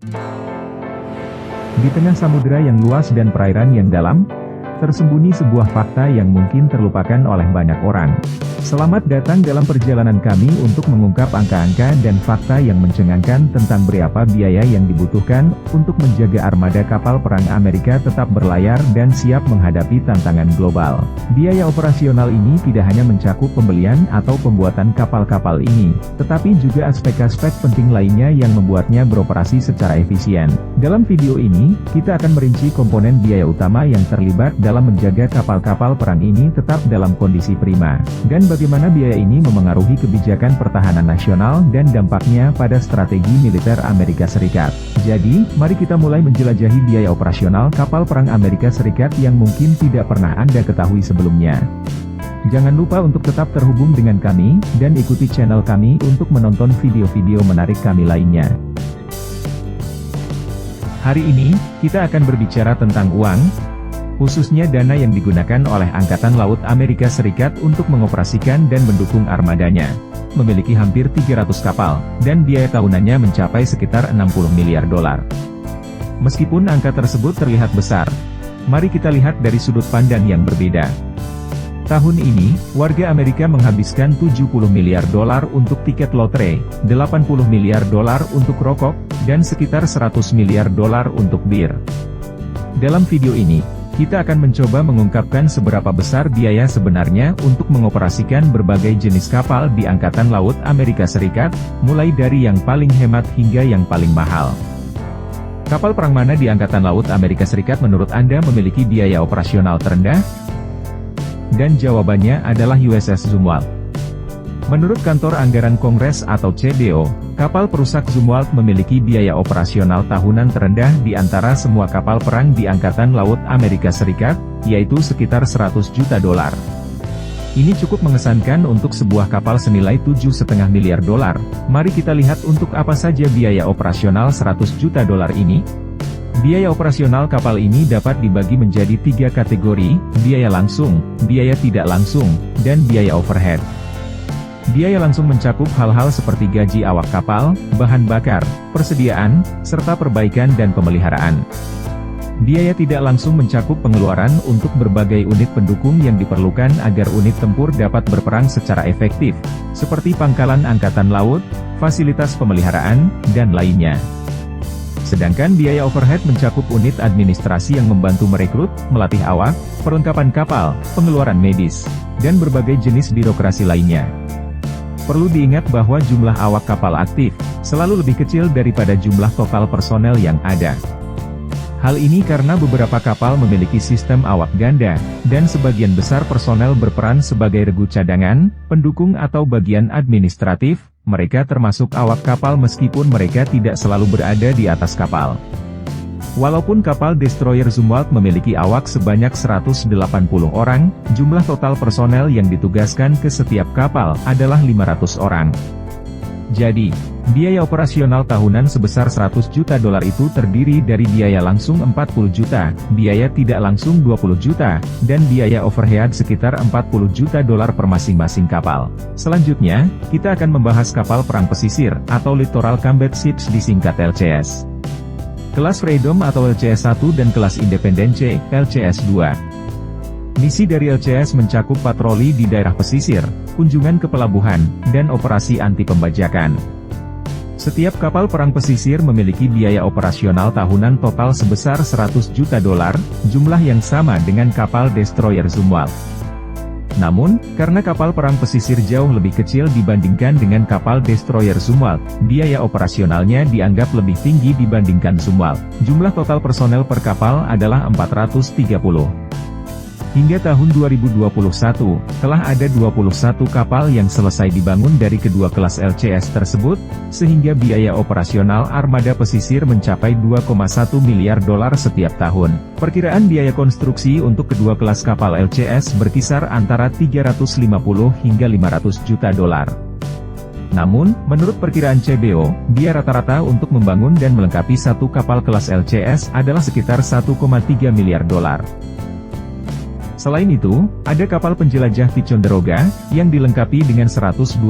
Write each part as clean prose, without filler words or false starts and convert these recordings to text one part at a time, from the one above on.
Di tengah samudera yang luas dan perairan yang dalam, tersembunyi sebuah fakta yang mungkin terlupakan oleh banyak orang. Selamat datang dalam perjalanan kami untuk mengungkap angka-angka dan fakta yang mencengangkan tentang berapa biaya yang dibutuhkan untuk menjaga armada kapal perang Amerika tetap berlayar dan siap menghadapi tantangan global. Biaya operasional ini tidak hanya mencakup pembelian atau pembuatan kapal-kapal ini, tetapi juga aspek-aspek penting lainnya yang membuatnya beroperasi secara efisien. Dalam video ini, kita akan merinci komponen biaya utama yang terlibat dalam menjaga kapal-kapal perang ini tetap dalam kondisi prima, dan bagaimana biaya ini memengaruhi kebijakan pertahanan nasional dan dampaknya pada strategi militer Amerika Serikat. Jadi, mari kita mulai menjelajahi biaya operasional kapal perang Amerika Serikat yang mungkin tidak pernah Anda ketahui sebelumnya. Jangan lupa untuk tetap terhubung dengan kami, dan ikuti channel kami untuk menonton video-video menarik kami lainnya. Hari ini, kita akan berbicara tentang uang, khususnya dana yang digunakan oleh Angkatan Laut Amerika Serikat untuk mengoperasikan dan mendukung armadanya. Memiliki hampir 300 kapal, dan biaya tahunannya mencapai sekitar 60 miliar dolar. Meskipun angka tersebut terlihat besar, mari kita lihat dari sudut pandang yang berbeda. Tahun ini, warga Amerika menghabiskan 70 miliar dolar untuk tiket lotre, 80 miliar dolar untuk rokok, dan sekitar 100 miliar dolar untuk bir. Dalam video ini, kita akan mencoba mengungkapkan seberapa besar biaya sebenarnya untuk mengoperasikan berbagai jenis kapal di Angkatan Laut Amerika Serikat, mulai dari yang paling hemat hingga yang paling mahal. Kapal perang mana di Angkatan Laut Amerika Serikat menurut Anda memiliki biaya operasional terendah? Dan jawabannya adalah USS Zumwalt. Menurut Kantor Anggaran Kongres atau CBO, kapal perusak Zumwalt memiliki biaya operasional tahunan terendah di antara semua kapal perang di Angkatan Laut Amerika Serikat, yaitu sekitar 100 juta dolar. Ini cukup mengesankan untuk sebuah kapal senilai 7,5 miliar dolar. Mari kita lihat untuk apa saja biaya operasional 100 juta dolar ini. Biaya operasional kapal ini dapat dibagi menjadi 3 kategori: biaya langsung, biaya tidak langsung, dan biaya overhead. Biaya langsung mencakup hal-hal seperti gaji awak kapal, bahan bakar, persediaan, serta perbaikan dan pemeliharaan. Biaya tidak langsung mencakup pengeluaran untuk berbagai unit pendukung yang diperlukan agar unit tempur dapat berperang secara efektif, seperti pangkalan angkatan laut, fasilitas pemeliharaan, dan lainnya. Sedangkan biaya overhead mencakup unit administrasi yang membantu merekrut, melatih awak, perlengkapan kapal, pengeluaran medis, dan berbagai jenis birokrasi lainnya. Perlu diingat bahwa jumlah awak kapal aktif selalu lebih kecil daripada jumlah total personel yang ada. Hal ini karena beberapa kapal memiliki sistem awak ganda, dan sebagian besar personel berperan sebagai regu cadangan, pendukung atau bagian administratif. Mereka termasuk awak kapal meskipun mereka tidak selalu berada di atas kapal. Walaupun kapal destroyer Zumwalt memiliki awak sebanyak 180 orang, jumlah total personel yang ditugaskan ke setiap kapal adalah 500 orang. Jadi, biaya operasional tahunan sebesar 100 juta dolar itu terdiri dari biaya langsung 40 juta, biaya tidak langsung 20 juta, dan biaya overhead sekitar 40 juta dolar per masing-masing kapal. Selanjutnya, kita akan membahas kapal perang pesisir, atau Littoral Combat Ships disingkat LCS. Kelas Freedom atau LCS 1 dan kelas Independence, LCS 2. Misi dari LCS mencakup patroli di daerah pesisir, kunjungan ke pelabuhan, dan operasi anti pembajakan. Setiap kapal perang pesisir memiliki biaya operasional tahunan total sebesar 100 juta dolar, jumlah yang sama dengan kapal destroyer Zumwalt. Namun, karena kapal perang pesisir jauh lebih kecil dibandingkan dengan kapal destroyer Zumwalt, biaya operasionalnya dianggap lebih tinggi dibandingkan Zumwalt. Jumlah total personel per kapal adalah 430. Hingga tahun 2021, telah ada 21 kapal yang selesai dibangun dari kedua kelas LCS tersebut, sehingga biaya operasional armada pesisir mencapai 2,1 miliar dolar setiap tahun. Perkiraan biaya konstruksi untuk kedua kelas kapal LCS berkisar antara 350 hingga 500 juta dolar. Namun, menurut perkiraan CBO, biaya rata-rata untuk membangun dan melengkapi satu kapal kelas LCS adalah sekitar 1,3 miliar dolar. Selain itu, ada kapal penjelajah Ticonderoga, yang dilengkapi dengan 122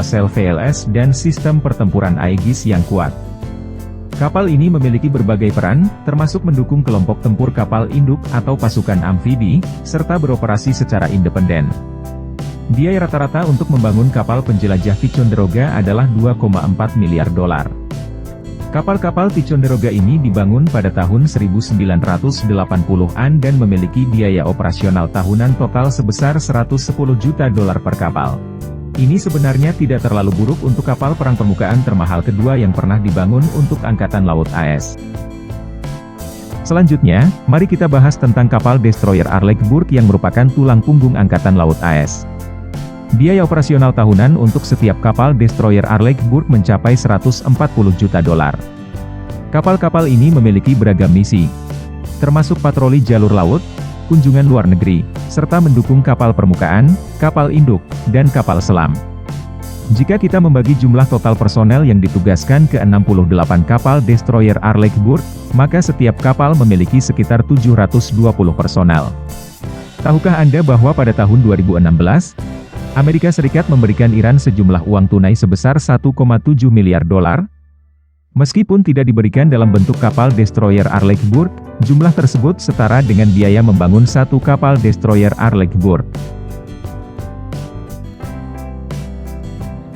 sel VLS dan sistem pertempuran Aegis yang kuat. Kapal ini memiliki berbagai peran, termasuk mendukung kelompok tempur kapal induk atau pasukan amfibi, serta beroperasi secara independen. Biaya rata-rata untuk membangun kapal penjelajah Ticonderoga adalah 2,4 miliar dolar. Kapal-kapal Ticonderoga ini dibangun pada tahun 1980-an dan memiliki biaya operasional tahunan total sebesar 110 juta dolar per kapal. Ini sebenarnya tidak terlalu buruk untuk kapal perang permukaan termahal kedua yang pernah dibangun untuk Angkatan Laut AS. Selanjutnya, mari kita bahas tentang kapal destroyer Arleigh Burke yang merupakan tulang punggung Angkatan Laut AS. Biaya operasional tahunan untuk setiap kapal destroyer Arleigh Burke mencapai 140 juta dolar. Kapal-kapal ini memiliki beragam misi, termasuk patroli jalur laut, kunjungan luar negeri, serta mendukung kapal permukaan, kapal induk, dan kapal selam. Jika kita membagi jumlah total personel yang ditugaskan ke 68 kapal destroyer Arleigh Burke, maka setiap kapal memiliki sekitar 720 personel. Tahukah Anda bahwa pada tahun 2016, Amerika Serikat memberikan Iran sejumlah uang tunai sebesar 1,7 miliar dolar? Meskipun tidak diberikan dalam bentuk kapal destroyer Arleigh Burke, jumlah tersebut setara dengan biaya membangun satu kapal destroyer Arleigh Burke.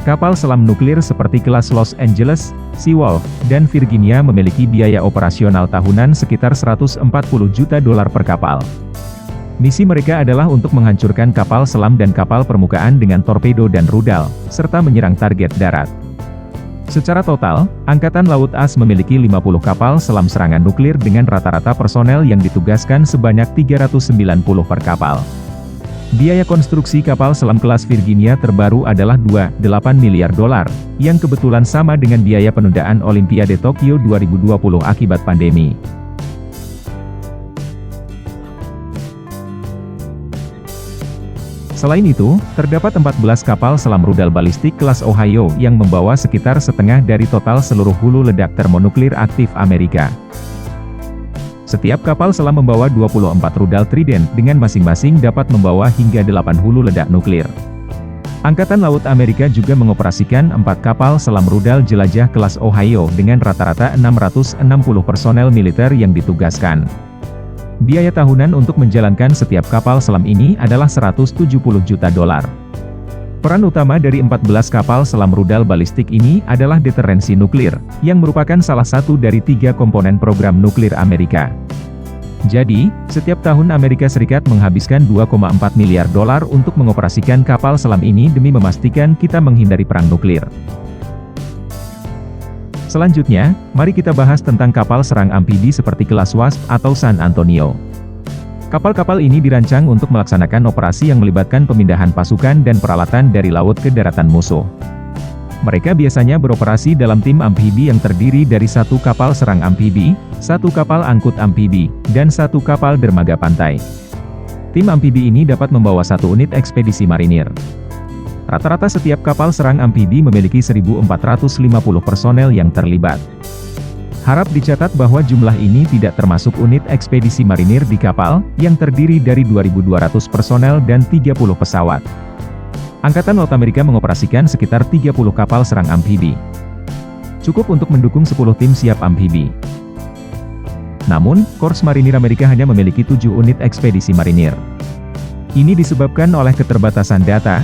Kapal selam nuklir seperti kelas Los Angeles, Seawolf, dan Virginia memiliki biaya operasional tahunan sekitar 140 juta dolar per kapal. Misi mereka adalah untuk menghancurkan kapal selam dan kapal permukaan dengan torpedo dan rudal, serta menyerang target darat. Secara total, Angkatan Laut AS memiliki 50 kapal selam serangan nuklir dengan rata-rata personel yang ditugaskan sebanyak 390 per kapal. Biaya konstruksi kapal selam kelas Virginia terbaru adalah 2,8 miliar dolar, yang kebetulan sama dengan biaya penundaan Olimpiade Tokyo 2020 akibat pandemi. Selain itu, terdapat 14 kapal selam rudal balistik kelas Ohio yang membawa sekitar setengah dari total seluruh hulu ledak termonuklir aktif Amerika. Setiap kapal selam membawa 24 rudal Trident dengan masing-masing dapat membawa hingga 8 hulu ledak nuklir. Angkatan Laut Amerika juga mengoperasikan 4 kapal selam rudal jelajah kelas Ohio dengan rata-rata 660 personel militer yang ditugaskan. Biaya tahunan untuk menjalankan setiap kapal selam ini adalah 170 juta dolar. Peran utama dari 14 kapal selam rudal balistik ini adalah deterensi nuklir, yang merupakan salah satu dari 3 komponen program nuklir Amerika. Jadi, setiap tahun Amerika Serikat menghabiskan 2,4 miliar dolar untuk mengoperasikan kapal selam ini demi memastikan kita menghindari perang nuklir. Selanjutnya, mari kita bahas tentang kapal serang amfibi seperti kelas Wasp atau San Antonio. Kapal-kapal ini dirancang untuk melaksanakan operasi yang melibatkan pemindahan pasukan dan peralatan dari laut ke daratan musuh. Mereka biasanya beroperasi dalam tim amfibi yang terdiri dari 1 kapal serang amfibi, 1 kapal angkut amfibi, dan 1 kapal dermaga pantai. Tim amfibi ini dapat membawa 1 unit ekspedisi marinir. Rata-rata setiap kapal serang amfibi memiliki 1.450 personel yang terlibat. Harap dicatat bahwa jumlah ini tidak termasuk unit ekspedisi marinir di kapal, yang terdiri dari 2.200 personel dan 30 pesawat. Angkatan Laut Amerika mengoperasikan sekitar 30 kapal serang amfibi. Cukup untuk mendukung 10 tim siap amfibi. Namun, Korps Marinir Amerika hanya memiliki 7 unit ekspedisi marinir. Ini disebabkan oleh keterbatasan data,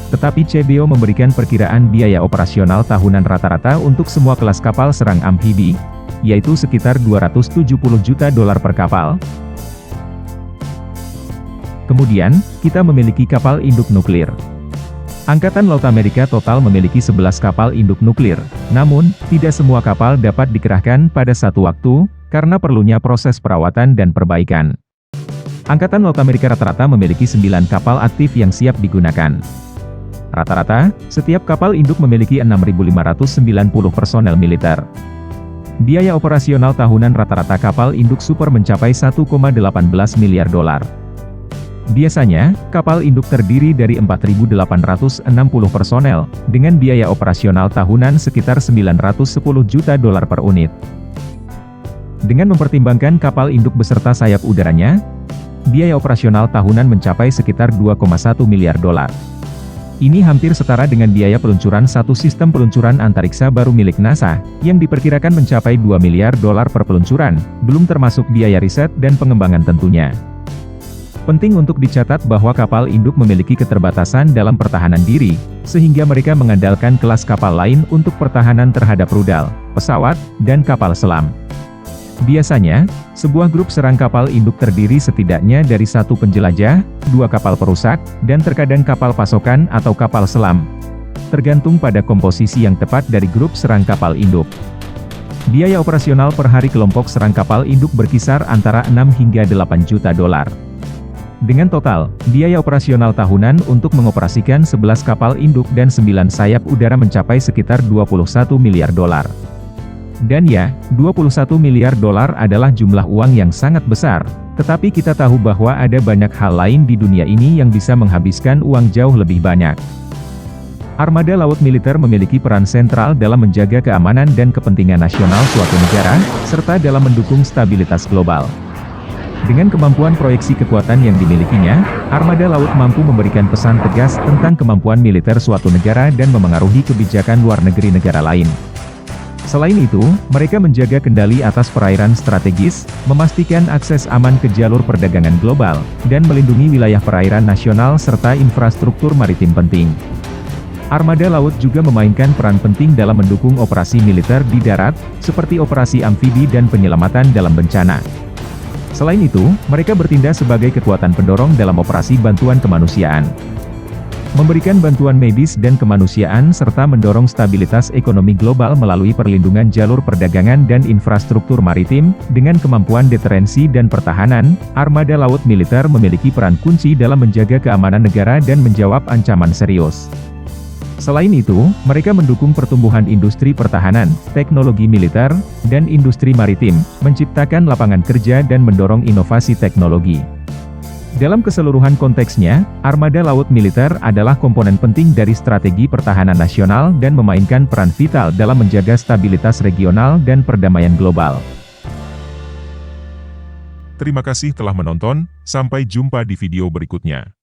tetapi CBO memberikan perkiraan biaya operasional tahunan rata-rata untuk semua kelas kapal serang amfibi, yaitu sekitar 270 juta dolar per kapal. Kemudian, kita memiliki kapal induk nuklir. Angkatan Laut Amerika total memiliki 11 kapal induk nuklir, namun, tidak semua kapal dapat dikerahkan pada satu waktu, karena perlunya proses perawatan dan perbaikan. Angkatan Laut Amerika rata-rata memiliki 9 kapal aktif yang siap digunakan. Rata-rata, setiap kapal induk memiliki 6.590 personel militer. Biaya operasional tahunan rata-rata kapal induk super mencapai 1,18 miliar dolar. Biasanya, kapal induk terdiri dari 4.860 personel, dengan biaya operasional tahunan sekitar 910 juta dolar per unit. Dengan mempertimbangkan kapal induk beserta sayap udaranya, biaya operasional tahunan mencapai sekitar 2,1 miliar dolar. Ini hampir setara dengan biaya peluncuran satu sistem peluncuran antariksa baru milik NASA, yang diperkirakan mencapai 2 miliar dolar per peluncuran, belum termasuk biaya riset dan pengembangan tentunya. Penting untuk dicatat bahwa kapal induk memiliki keterbatasan dalam pertahanan diri, sehingga mereka mengandalkan kelas kapal lain untuk pertahanan terhadap rudal, pesawat, dan kapal selam. Biasanya, sebuah grup serang kapal induk terdiri setidaknya dari satu penjelajah, dua kapal perusak, dan terkadang kapal pasokan atau kapal selam. Tergantung pada komposisi yang tepat dari grup serang kapal induk. Biaya operasional per hari kelompok serang kapal induk berkisar antara 6 hingga 8 juta dolar. Dengan total, biaya operasional tahunan untuk mengoperasikan 11 kapal induk dan 9 sayap udara mencapai sekitar 21 miliar dolar. Dan ya, 21 miliar dolar adalah jumlah uang yang sangat besar, tetapi kita tahu bahwa ada banyak hal lain di dunia ini yang bisa menghabiskan uang jauh lebih banyak. Armada laut militer memiliki peran sentral dalam menjaga keamanan dan kepentingan nasional suatu negara, serta dalam mendukung stabilitas global. Dengan kemampuan proyeksi kekuatan yang dimilikinya, armada laut mampu memberikan pesan tegas tentang kemampuan militer suatu negara dan memengaruhi kebijakan luar negeri negara lain. Selain itu, mereka menjaga kendali atas perairan strategis, memastikan akses aman ke jalur perdagangan global, dan melindungi wilayah perairan nasional serta infrastruktur maritim penting. Armada laut juga memainkan peran penting dalam mendukung operasi militer di darat, seperti operasi amfibi dan penyelamatan dalam bencana. Selain itu, mereka bertindak sebagai kekuatan pendorong dalam operasi bantuan kemanusiaan. Memberikan bantuan medis dan kemanusiaan serta mendorong stabilitas ekonomi global melalui perlindungan jalur perdagangan dan infrastruktur maritim, dengan kemampuan deterensi dan pertahanan, armada laut militer memiliki peran kunci dalam menjaga keamanan negara dan menjawab ancaman serius. Selain itu, mereka mendukung pertumbuhan industri pertahanan, teknologi militer, dan industri maritim, menciptakan lapangan kerja dan mendorong inovasi teknologi. Dalam keseluruhan konteksnya, armada laut militer adalah komponen penting dari strategi pertahanan nasional dan memainkan peran vital dalam menjaga stabilitas regional dan perdamaian global. Terima kasih telah menonton, sampai jumpa di video berikutnya.